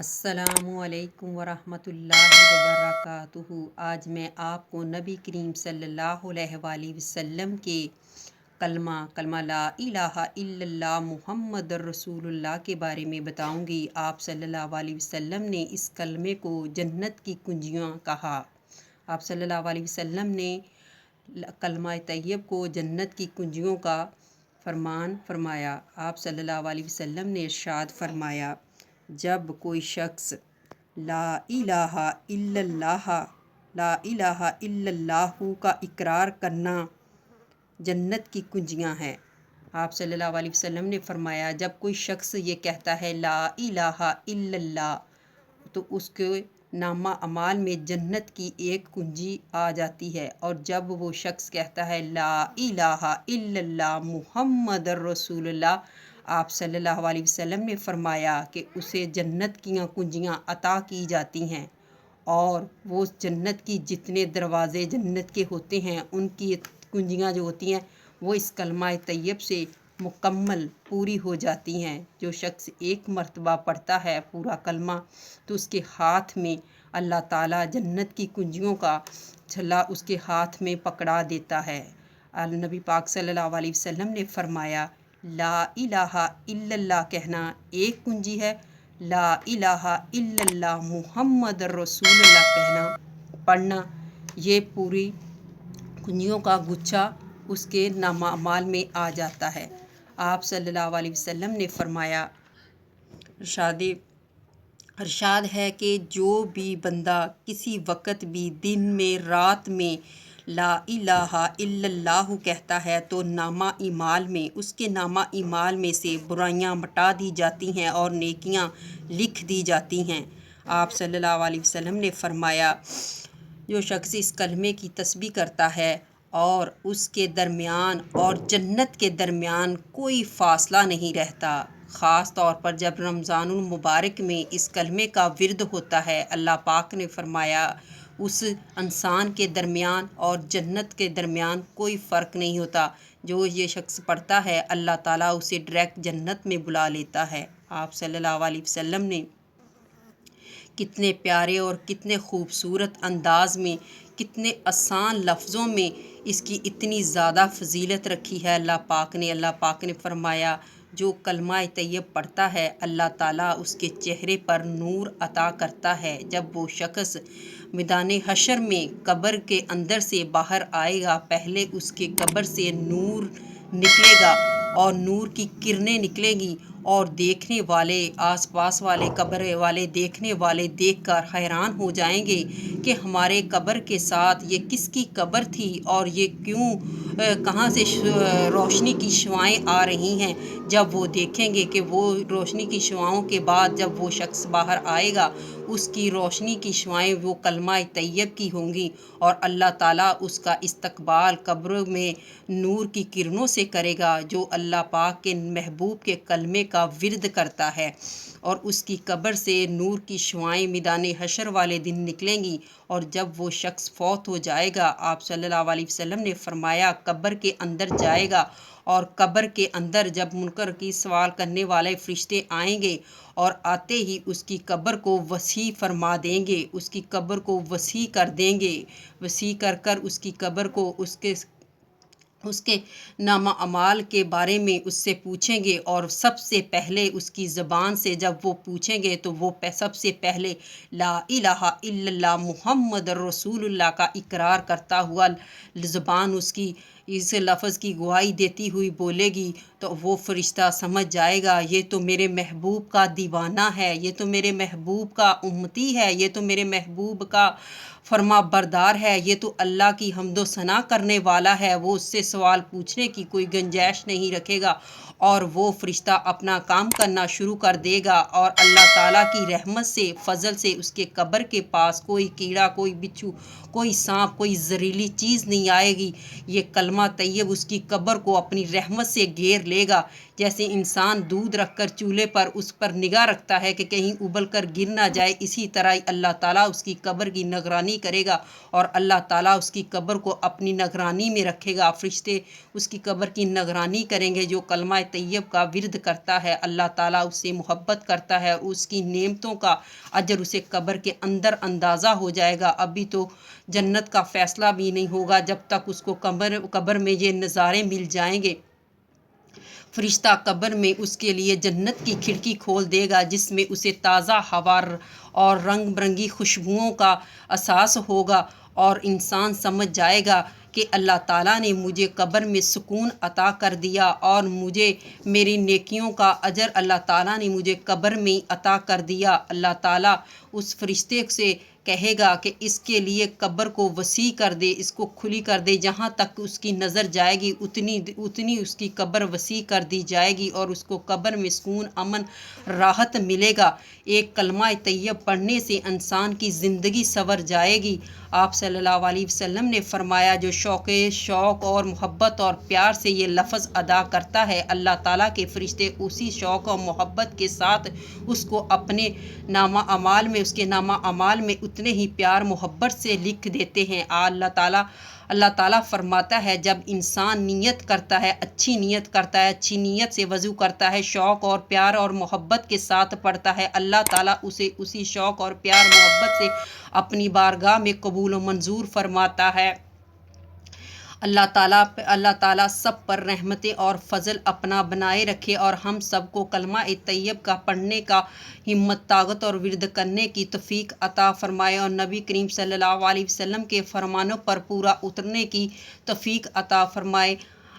السلام علیکم ورحمۃ اللہ وبرکاتہ۔ آج میں آپ کو نبی کریم صلی اللہ علیہ وآلہ وسلم کے کلمہ لا الہ الا اللہ محمد الرسول اللہ کے بارے میں بتاؤں گی۔ آپ صلی اللہ علیہ وسلم نے اس کلمے کو جنت کی کنجیاں کہا۔ آپ صلی اللہ علیہ وسلم نے کلمہ طیب کو جنت کی کنجیوں کا فرمان فرمایا۔ آپ صلی اللہ علیہ وسلم نے ارشاد فرمایا، جب کوئی شخص لا الہ الا اللہ لا الہ الا اللہ کا اقرار کرنا جنت کی کنجیاں ہیں۔ آپ صلی اللہ علیہ وسلم نے فرمایا، جب کوئی شخص یہ کہتا ہے لا الہ الا اللہ تو اس کے نامہ اعمال میں جنت کی ایک کنجی آ جاتی ہے، اور جب وہ شخص کہتا ہے لا الہ الا اللہ محمد الرسول اللہ، آپ صلی اللہ علیہ وسلم نے فرمایا کہ اسے جنت کی کنجیاں عطا کی جاتی ہیں، اور وہ جنت کی جتنے دروازے جنت کے ہوتے ہیں ان کی کنجیاں جو ہوتی ہیں وہ اس کلمہ طیب سے مکمل پوری ہو جاتی ہیں۔ جو شخص ایک مرتبہ پڑھتا ہے پورا کلمہ تو اس کے ہاتھ میں اللہ تعالیٰ جنت کی کنجیوں کا چھلا اس کے ہاتھ میں پکڑا دیتا ہے۔ نبی پاک صلی اللہ علیہ وسلم نے فرمایا، لا الہ الا اللہ کہنا ایک کنجی ہے، لا الہ الا اللہ محمد الرسول اللہ کہنا پڑھنا یہ پوری کنجیوں کا گچھا اس کے نامہ اعمال میں آ جاتا ہے۔ آپ صلی اللہ علیہ وسلم نے فرمایا، ارشاد ہے کہ جو بھی بندہ کسی وقت بھی دن میں رات میں لا الہ الا اللہ کہتا ہے تو نامہ اعمال میں اس کے نامہ اعمال میں سے برائیاں مٹا دی جاتی ہیں اور نیکیاں لکھ دی جاتی ہیں۔ آپ صلی اللہ علیہ وسلم نے فرمایا، جو شخص اس کلمے کی تسبیح کرتا ہے اور اس کے درمیان اور جنت کے درمیان کوئی فاصلہ نہیں رہتا، خاص طور پر جب رمضان المبارک میں اس کلمے کا ورد ہوتا ہے، اللہ پاک نے فرمایا اس انسان کے درمیان اور جنت کے درمیان کوئی فرق نہیں ہوتا۔ جو یہ شخص پڑھتا ہے اللہ تعالیٰ اسے ڈائریکٹ جنت میں بلا لیتا ہے۔ آپ صلی اللہ علیہ وسلم نے کتنے پیارے اور کتنے خوبصورت انداز میں کتنے آسان لفظوں میں اس کی اتنی زیادہ فضیلت رکھی ہے اللہ پاک نے فرمایا، جو کلمہ طیب پڑھتا ہے اللہ تعالیٰ اس کے چہرے پر نور عطا کرتا ہے۔ جب وہ شخص میدان حشر میں قبر کے اندر سے باہر آئے گا، پہلے اس کے قبر سے نور نکلے گا اور نور کی کرنیں نکلیں گی، اور دیکھنے والے آس پاس والے قبر والے دیکھنے والے دیکھ کر حیران ہو جائیں گے کہ ہمارے قبر کے ساتھ یہ کس کی قبر تھی اور یہ کہاں سے روشنی کی شعاعیں آ رہی ہیں۔ جب وہ دیکھیں گے کہ وہ روشنی کی شعاعوں کے بعد جب وہ شخص باہر آئے گا اس کی روشنی کی شعاعیں وہ کلمہ طیب کی ہوں گی، اور اللہ تعالیٰ اس کا استقبال قبر میں نور کی کرنوں سے کرے گا، جو اللہ پاک کے محبوب کے کلمے کا ورد کرتا ہے، اور اس کی قبر سے نور کی شعاعیں میدان حشر والے دن نکلیں گی۔ اور جب وہ شخص فوت ہو جائے گا، آپ صلی اللہ علیہ وسلم نے فرمایا قبر کے اندر جائے گا، اور قبر کے اندر جب منکر کی سوال کرنے والے فرشتے آئیں گے اور آتے ہی اس کی قبر کو وسیع فرما دیں گے، اس کی قبر کو وسیع کر دیں گے، وسیع کر اس کی قبر کو اس کے نامہ اعمال کے بارے میں اس سے پوچھیں گے، اور سب سے پہلے اس کی زبان سے جب وہ پوچھیں گے تو وہ سب سے پہلے لا الہ الا اللہ محمد الرسول اللہ کا اقرار کرتا ہوا زبان اس کی اس لفظ کی گواہی دیتی ہوئی بولے گی، تو وہ فرشتہ سمجھ جائے گا یہ تو میرے محبوب کا دیوانہ ہے، یہ تو میرے محبوب کا امتی ہے، یہ تو میرے محبوب کا فرما بردار ہے، یہ تو اللہ کی حمد و ثنا کرنے والا ہے۔ وہ اس سے سوال پوچھنے کی کوئی گنجائش نہیں رکھے گا، اور وہ فرشتہ اپنا کام کرنا شروع کر دے گا، اور اللہ تعالیٰ کی رحمت سے فضل سے اس کے قبر کے پاس کوئی کیڑا، کوئی بچھو، کوئی سانپ، کوئی زہریلی چیز نہیں آئے گی۔ یہ کلمہ طیب اس کی قبر کو اپنی رحمت سے گھیر لے گا۔ جیسے انسان دودھ رکھ کر چولہے پر اس پر نگاہ رکھتا ہے کہ کہیں ابل کر گر نہ جائے، اسی طرح اللہ تعالیٰ اس کی قبر کی نگرانی کرے گا اور اللہ تعالیٰ اس کی قبر کو اپنی نگرانی میں رکھے گا۔ فرشتے اس کی قبر کی نگرانی کریں گے۔ جو کلمہ طیب کا ورد کرتا ہے اللہ تعالیٰ اس سے محبت کرتا ہے اور اس کی نعمتوں کا اجر اسے قبر کے اندر اندازہ ہو جائے گا۔ ابھی تو جنت کا فیصلہ بھی نہیں ہوگا جب تک اس کو قبر میں یہ نظارے مل جائیں گے۔ فرشتہ قبر میں اس کے لیے جنت کی کھڑکی کھول دے گا جس میں اسے تازہ ہوا اور رنگ برنگی خوشبوؤں کا احساس ہوگا اور انسان سمجھ جائے گا کہ اللہ تعالیٰ نے مجھے قبر میں سکون عطا کر دیا اور مجھے میری نیکیوں کا اجر اللہ تعالیٰ نے مجھے قبر میں عطا کر دیا۔ اللہ تعالیٰ اس فرشتے سے کہے گا کہ اس کے لیے قبر کو وسیع کر دے، اس کو کھلی کر دے، جہاں تک اس کی نظر جائے گی اتنی اس کی قبر وسیع کر دی جائے گی اور اس کو قبر میں سکون، امن، راحت ملے گا۔ ایک کلمہ طیب پڑھنے سے انسان کی زندگی سنور جائے گی۔ آپ صلی اللہ علیہ وسلم نے فرمایا جو شوق اور محبت اور پیار سے یہ لفظ ادا کرتا ہے اللہ تعالیٰ کے فرشتے اسی شوق اور محبت کے ساتھ اس کو اپنے نامہ اعمال میں، اس کے نامہ اعمال میں اتنے ہی پیار محبت سے لکھ دیتے ہیں۔ اللہ تعالیٰ فرماتا ہے جب انسان نیت کرتا ہے، اچھی نیت کرتا ہے، اچھی نیت سے وضو کرتا ہے، شوق اور پیار اور محبت کے ساتھ پڑھتا ہے، اللہ تعالیٰ اسے اسی شوق اور پیار محبت سے اپنی بارگاہ میں قبول و منظور فرماتا ہے۔ اللہ تعالیٰ سب پر رحمتیں اور فضل اپنا بنائے رکھے اور ہم سب کو کلمہ طیب کا پڑھنے کا ہمت، طاقت اور ورد کرنے کی توفیق عطا فرمائے اور نبی کریم صلی اللہ علیہ وسلم کے فرمانوں پر پورا اترنے کی توفیق عطا فرمائے۔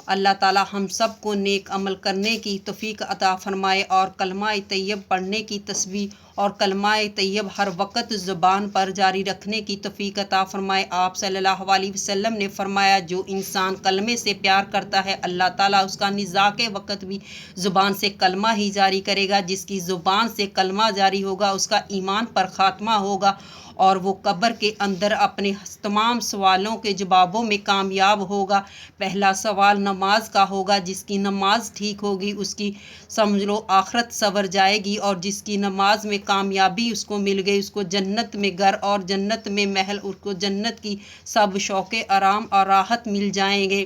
اللہ تعالیٰ ہم سب کو نیک عمل کرنے کی توفیق عطا فرمائے اور کلمہ طیب پڑھنے کی تسبیح اور کلمہ طیب ہر وقت زبان پر جاری رکھنے کی توفیق عطا فرمائے۔ آپ صلی اللہ علیہ وسلم نے فرمایا جو انسان کلمے سے پیار کرتا ہے اللہ تعالیٰ اس کا نزاع کے وقت بھی زبان سے کلمہ ہی جاری کرے گا۔ جس کی زبان سے کلمہ جاری ہوگا اس کا ایمان پر خاتمہ ہوگا اور وہ قبر کے اندر اپنے تمام سوالوں کے جوابوں میں کامیاب ہوگا۔ پہلا سوال نماز کا ہوگا، جس کی نماز ٹھیک ہوگی اس کی سمجھ لو آخرت سنور جائے گی اور جس کی نماز میں کامیابی اس کو مل گئی اس کو جنت میں گھر اور جنت میں محل، اس کو جنت کی سب شوق آرام اور راحت مل جائیں گے۔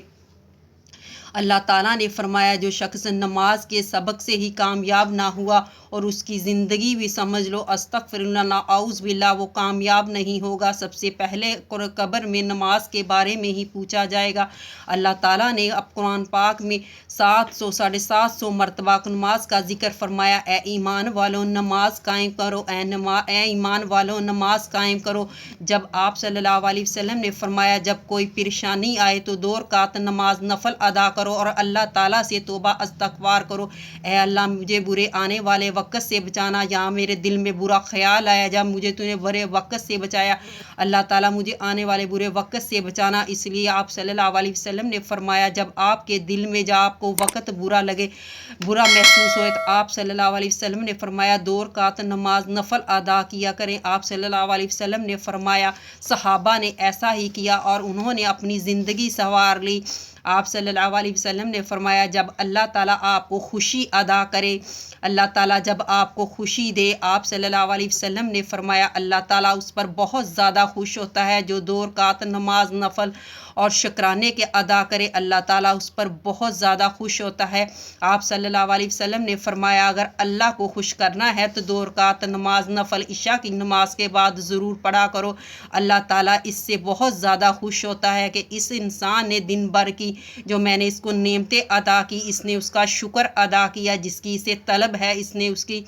اللہ تعالیٰ نے فرمایا جو شخص نماز کے سبق سے ہی کامیاب نہ ہوا اور اس کی زندگی بھی سمجھ لو استغفر اللہ اعوذ باللہ وہ کامیاب نہیں ہوگا۔ سب سے پہلے قبر میں نماز کے بارے میں ہی پوچھا جائے گا۔ اللہ تعالیٰ نے اب قرآن پاک میں 700 مرتبہ نماز کا ذکر فرمایا۔ اے ایمان والو نماز قائم کرو، اے ایمان والو نماز قائم کرو۔ جب آپ صلی اللہ علیہ وسلم نے فرمایا جب کوئی پریشانی آئے تو 2 رکعت نماز نفل ادا کرو اور اللہ تعالیٰ سے توبہ استغفار کرو۔ اے اللہ مجھے برے آنے والے وقت سے بچانا، یا میرے دل میں برا خیال آیا جب مجھے تو نے برے وقت سے بچایا، اللہ تعالیٰ مجھے آنے والے برے وقت سے بچانا۔ اس لیے آپ صلی اللہ علیہ وسلم نے فرمایا جب آپ کے دل میں جب آپ کو وقت برا لگے، برا محسوس ہوئے تو آپ صلی اللہ علیہ وسلم نے فرمایا 2 رکعت نماز نفل ادا کیا کریں۔ آپ صلی اللہ علیہ وسلم نے فرمایا صحابہ نے ایسا ہی کیا اور انہوں نے اپنی زندگی سنوار لی۔ آپ صلی اللہ علیہ وسلم نے فرمایا جب اللہ تعالیٰ آپ کو خوشی عطا کرے، اللہ تعالیٰ جب آپ کو خوشی دے، آپ صلی اللہ علیہ وسلم نے فرمایا اللہ تعالیٰ اس پر بہت زیادہ خوش ہوتا ہے۔ جو 2 رکعت نماز نفل اور شکرانے کے ادا کرے اللہ تعالیٰ اس پر بہت زیادہ خوش ہوتا ہے۔ آپ صلی اللہ علیہ وسلم نے فرمایا اگر اللہ کو خوش کرنا ہے تو 2 رکعت نماز نفل عشاء کی نماز کے بعد ضرور پڑھا کرو۔ اللہ تعالیٰ اس سے بہت زیادہ خوش ہوتا ہے کہ اس انسان نے دن بھر کی جو میں نے اس کو نعمتیں عطا کی اس نے اس کا شکر ادا کیا، جس کی اسے طلب ہے اس نے اس کی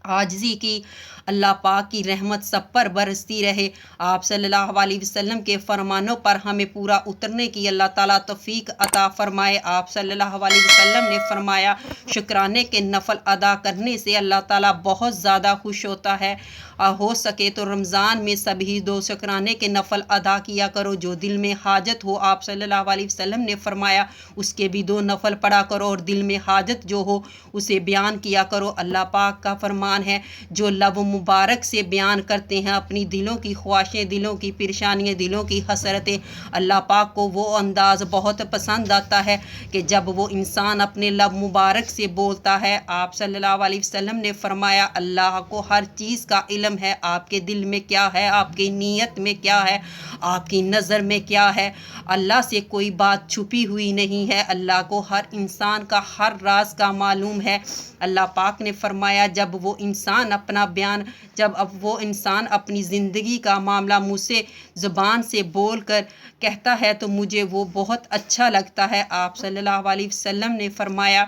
عاجزی کی۔ اللہ پاک کی رحمت سب پر برستی رہے۔ آپ صلی اللہ علیہ وسلم کے فرمانوں پر ہمیں پورا اترنے کی اللہ تعالیٰ توفیق عطا فرمائے۔ آپ صلی اللہ علیہ وسلم نے فرمایا شکرانے کے نفل ادا کرنے سے اللہ تعالیٰ بہت زیادہ خوش ہوتا ہے۔ ہو سکے تو رمضان میں سبھی دو شکرانے کے نفل ادا کیا کرو، جو دل میں حاجت ہو آپ صلی اللہ علیہ وسلم نے فرمایا اس کے بھی 2 نفل پڑھا کرو، اور دل میں حاجت جو ہو اسے بیان کیا کرو۔ اللہ پاک کا فرمان ہے جو لب مبارک سے بیان کرتے ہیں اپنی دلوں کی خواہشیں، دلوں کی پریشانیاں، دلوں کی حسرتیں، اللہ پاک کو وہ انداز بہت پسند آتا ہے کہ جب وہ انسان اپنے لب مبارک سے بولتا ہے۔ آپ صلی اللہ علیہ وسلم نے فرمایا اللہ کو ہر چیز کا علم ہے، آپ کے دل میں کیا ہے، آپ کی نیت میں کیا ہے، آپ کی نظر میں کیا ہے، اللہ سے کوئی بات چھپی ہوئی نہیں ہے، اللہ کو ہر انسان کا ہر راز کا معلوم ہے۔ اللہ پاک نے فرمایا جب وہ انسان اپنی زندگی کا معاملہ مجھ سے زبان سے بول کر کہتا ہے تو مجھے وہ بہت اچھا لگتا ہے۔ آپ صلی اللہ علیہ وسلم نے فرمایا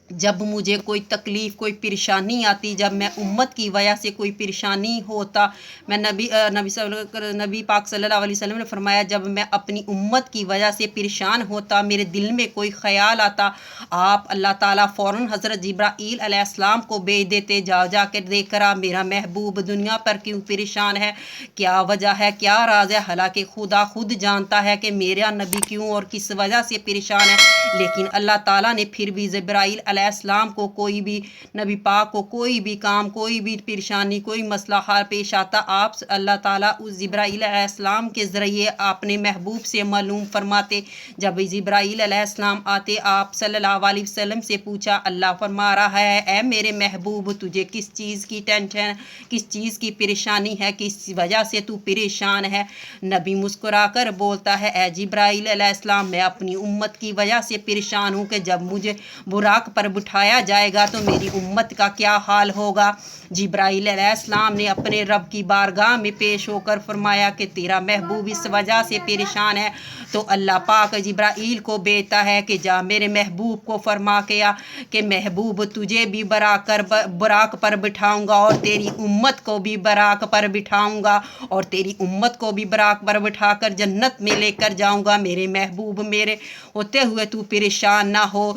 جب مجھے کوئی تکلیف، کوئی پریشانی آتی، جب میں امت کی وجہ سے کوئی پریشانی ہوتا، میں نبی پاک صلی اللہ علیہ وسلم نے فرمایا جب میں اپنی امت کی وجہ سے پریشان ہوتا، میرے دل میں کوئی خیال آتا، آپ اللہ تعالیٰ فوراً حضرت جبرائیل علیہ السلام کو بھیج دیتے، جا کر دیکھ کر میرا محبوب دنیا پر کیوں پریشان ہے، کیا وجہ ہے، کیا راز ہے۔ حالانکہ خدا خود جانتا ہے کہ میرا نبی کیوں اور کس وجہ سے پریشان ہے، لیکن اللہ تعالیٰ نے پھر بھی جبرائیل علیہ السلام کو کوئی بھی نبی پاک کو کوئی بھی کام، کوئی بھی پریشانی، کوئی مسئلہ حال پیش آتا، آپ اللہ تعالیٰ اس جبرائیل علیہ السلام کے ذریعے اپنے محبوب سے معلوم فرماتے۔ جب جبرائیل علیہ السلام آتے، آپ صلی اللہ علیہ وسلم سے پوچھا، اللہ فرما رہا ہے اے میرے محبوب تجھے کس چیز کی ٹینشن، کس چیز کی پریشانی ہے، کس وجہ سے تو پریشان ہے۔ نبی مسکرا کر بولتا ہے اے جبرائیل علیہ السلام میں اپنی امت کی وجہ سے پریشان ہوں کہ جب مجھے براق پر بٹھایا جائے گا تو میری امت کا کیا حال ہوگا۔ جبرائیل علیہ السلام نے اپنے رب کی بارگاہ میں پیش ہو کر فرمایا کہ تیرا محبوب اس وجہ سے پریشان ہے، تو اللہ پاک جبرائیل کو بھیجتا ہے کہ جا میرے محبوب کو فرما کیا کہ محبوب تجھے بھی براق پر بٹھاؤں گا اور تیری امت کو بھی براق پر بٹھاؤں گا، اور تیری امت کو بھی براق پر بٹھا کر جنت میں لے کر جاؤں گا۔ میرے محبوب میرے ہوتے ہوئے تو پریشان نہ ہو،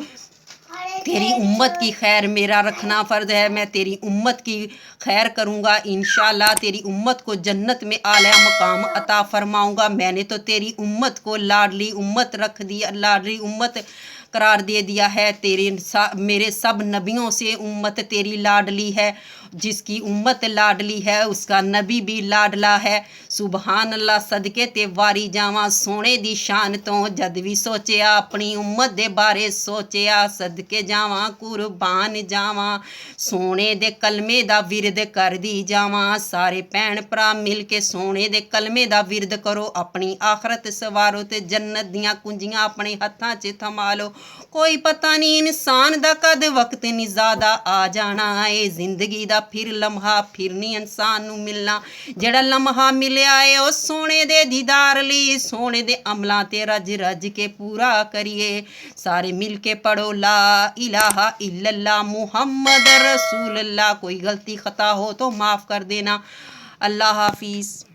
تیری امت کی خیر میرا رکھنا فرض ہے، میں تیری امت کی خیر کروں گا، انشاءاللہ تیری امت کو جنت میں اعلیٰ مقام عطا فرماؤں گا۔ میں نے تو تیری امت کو لاڈلی امت رکھ دی، لاڈلی امت قرار دے دیا ہے، میرے سب نبیوں سے امت تیری لاڈلی ہے، جس کی امت لاڈلی ہے اس کا نبی بھی لاڈلا ہے۔ سبحان اللہ، صدقے تے واری جاواں سونے دی شان تو جد بھی سوچیا اپنی امت دے بارے سوچیا، صدقے جاواں قربان جاواں سونے دے کلمے دا ورد کر دی جاواں، سارے بھین بھرا مل کے سونے دے کلمے دا ورد کرو، اپنی آخرت سوارو تے جنت دیاں کنجیاں اپنے ہتھاں چ تھما لو۔ کوئی پتہ نہیں انسان دا کد وقت نہیں زیادہ آ جانا ہے، زندگی دا پھر لمحہ پھر نہیں انسان نو ملنا، جڑا لمحہ ملیا ہے او سونے دے دیدار لی، سونے دے عملاں تے رج رج کے پورا کریے۔ سارے مل کے پڑھو لا الہ الا اللہ محمد رسول اللہ، کوئی غلطی خطا ہو تو معاف کر دینا۔ اللہ حافظ۔